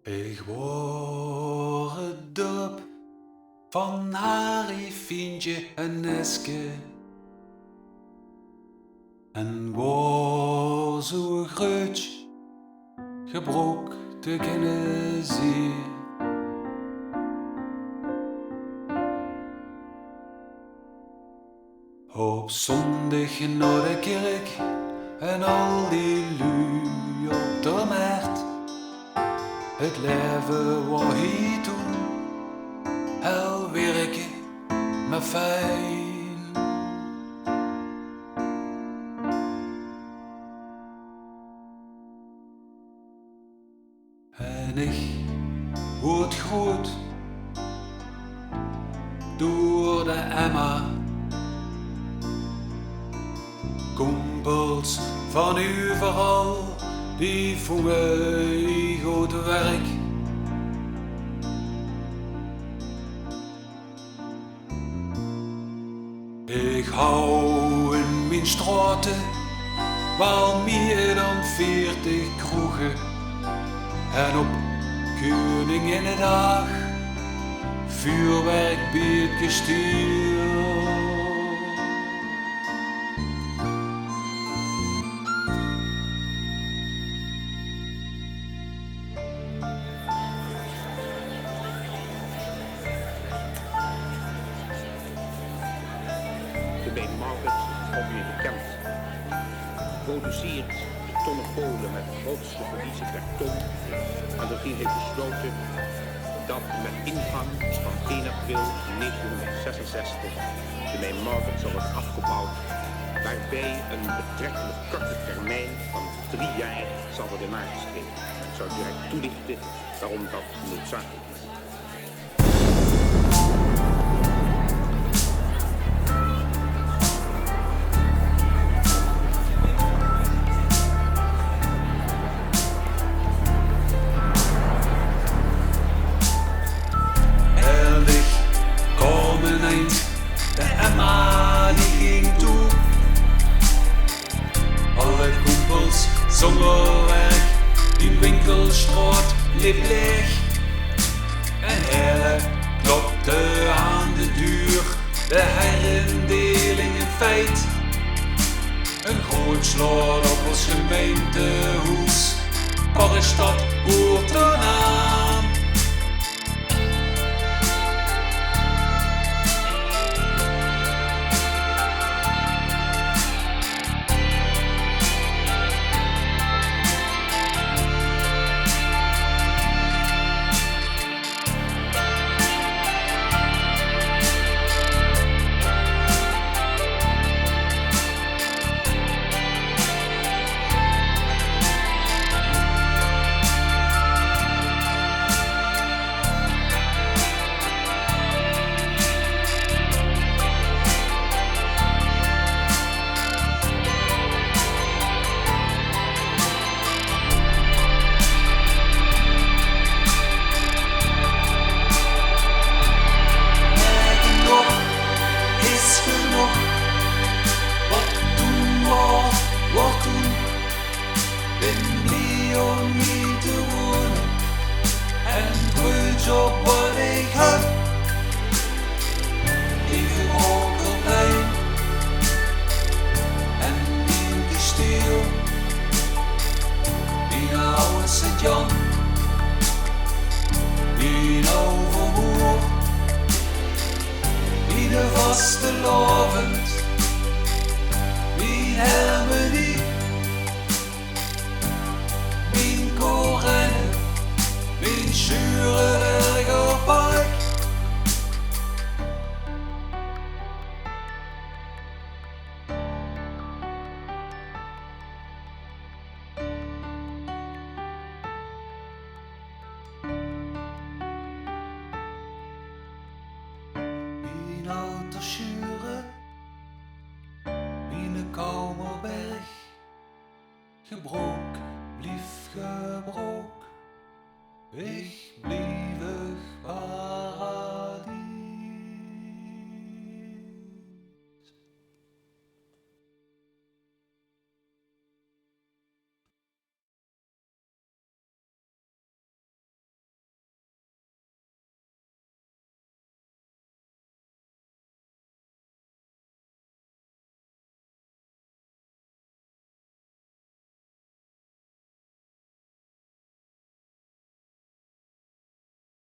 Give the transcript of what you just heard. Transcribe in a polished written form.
Ik word het dorp van Harry, Fientje en Neske. En word zo groot, gebroken te kennen zie. Op zondag naar de kerk en al die lui op de markt. Het leven wat hij toen, heel werken me fijn. En ik word groot door de Emma. Kumpels van overal, die voelen goed werk. Ik hou in mijn straten wel meer dan 40 kroegen. En op Koninginnedag vuurwerk bij het gestuur. De Main Market komt weer bekend. Produceert de tonnen kolen met de grootste verliezen per ton. En de regering heeft besloten dat met ingang van 1 april 1966 de Main Market zal worden afgebouwd, waarbij een betrekkelijk korte termijn van 3 jaar zal worden nagestreefd. Ik zou direct toelichten waarom dat noodzakelijk is. De Emma die ging toe. Alle kumpels zonder werk, die winkelstraat liep leeg. En hele klopte aan de deur, de herendeling een feit. Een groot slot op ons gemeentehuis, Korrestad hoort eraan. Om hier te wonen en trots op wat ik heb. Die gebrokenplein en die kasteel, die oude Sint-Jan, die Overmoer, die de vaste lovend, die Hermenie. Mijn zure Bergerpark. Mijn auto zure, mijn Kamerberg, gebroken, blief gebroken. Ik